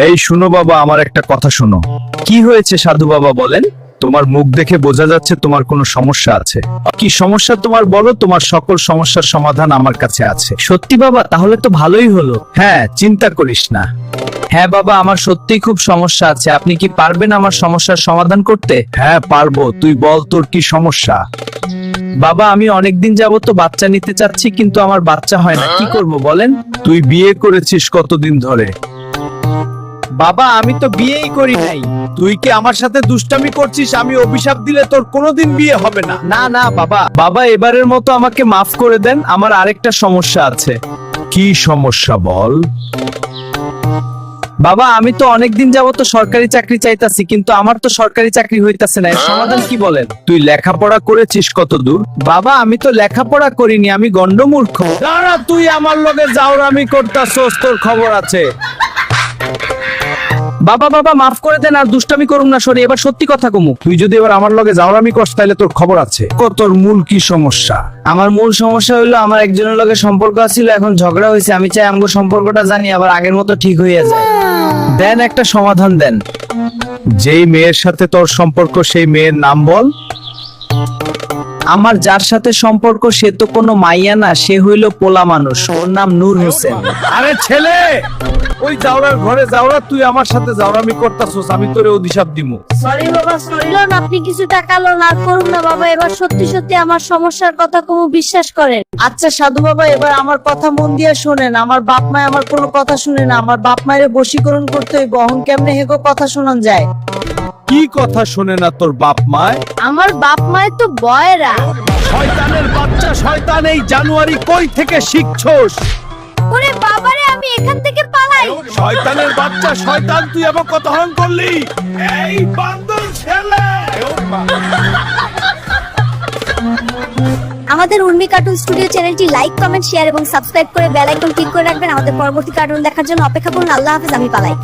এই শুনো বাবা, আমার একটা কথা শোনো। কি হয়েছে সাধু বাবা বলেন? তোমার মুখ দেখে বোঝা যাচ্ছে তোমার কোনো সমস্যা আছে। কি সমস্যা তোমার বলো, তোমার সকল সমস্যার সমাধান আমার কাছে আছে। সত্যি বাবা, তাহলে তো ভালোই হলো। হ্যাঁ, চিন্তা করিস না। হ্যাঁ বাবা, আমার সত্যিই খুব সমস্যা আছে, আপনি কি পারবেন আমার সমস্যার সমাধান করতে? হ্যাঁ পারবো, তুই বল তোর কি সমস্যা। বাবা, আমি অনেকদিন যাবত তো বাচ্চা নিতে চাচ্ছি, কিন্তু আমার বাচ্চা হয় না, কি করব বলেন? তুই বিয়ে করেছিস কতদিন ধরে? বাবা, আমি তো বিয়েই করি নাই। তুই কি আমার সাথে দুষ্টামি করছিস? আমি অভিশাপ দিলে তোর কোনোদিন বিয়ে হবে না। না না বাবা, বাবা এবারের মতো আমাকে মাফ করে দেন, আমার আরেকটা সমস্যা আছে। কি সমস্যা বল। বাবা, আমি তো অনেকদিন যাবত সরকারি চাকরি চাইতাছি, কিন্তু আমার তো সরকারি চাকরি হইতাছে না, এর সমাধান কি বলেন? তুই লেখাপড়া করেছিস কত দূর? বাবা, আমি তো লেখাপড়া করিনি, আমি গন্ডমূর্খ। দাঁড়া, তুই আমার লগে জাউরামি করতাছস, তোর খবর আছে। বাবা বাবা, মাফ করে দেন, আর দুষ্টামি করুন না, সরি এবার সত্যি কথা কমু। তুই যদি এবার আমার লগে জাউরামি করস তাহলে তোর খবর আছে। তোর মূল কি সমস্যা? আমার মূল সমস্যা হলো, আমার একজনের লগে সম্পর্ক ছিল, এখন ঝগড়া হয়েছে, আমি চাই আমগো সম্পর্কটা জানি আবার আগের মতো ঠিক হইয়া যায়। দেন একটা সমাধান দেন। যেই মেয়ের সাথে তোর সম্পর্ক সেই মেয়ের নাম বল। আমার যার সাথে সম্পর্ক সে তো কোনো মাইয়া না, সে হইলো পোলা মানুষ, ওর নাম নূর হোসেন। আরে ছেলে, ওই জাউরার ঘরে জাউরা, তুই আমার সাথে জাউরামি করতাছস, আমি তোরে অভিশাপ দিমু। সরি বাবা, সরি লোন, আপনি কিছু টাকা লোন আর করুন না বাবা, এবার সত্যি সত্যি আমার সমস্যার কথা কোনো বিশ্বাস করেন। আচ্ছা সাধু বাবা, এবার আমার কথা মন দিয়ে শোনেন। আমার বাপ মায় আমার কোনো কথা শুনে না, আমার বাপ মায়ের বশীকরণ করতে হইব, অহন কেমনে হেগো কথা শোনান যায়? কি কথা শোনে না তোর বাপ মায়? আমার বাপ মায়ের তো বয়রা। শয়তানের বাচ্চা শয়তান, এই জানুয়ারি কই থেকে শিখছস? ওরে বাবারে, আমি এখান থেকে পালাই। শয়তানের বাচ্চা শয়তান, তুই আমার কথা হরণ করলি। এই বান্দর ছেলে। আমাদের উর্মি কার্টুন স্টুডিও চ্যানেলটি লাইক, কমেন্ট, শেয়ার এবং সাবস্ক্রাইব করে বেল আইকন ক্লিক করে রাখবেন। আমাদের পরবর্তী কার্টুন দেখার জন্য অপেক্ষা করুন। আল্লাহ হাফেজ, আমি পালাই।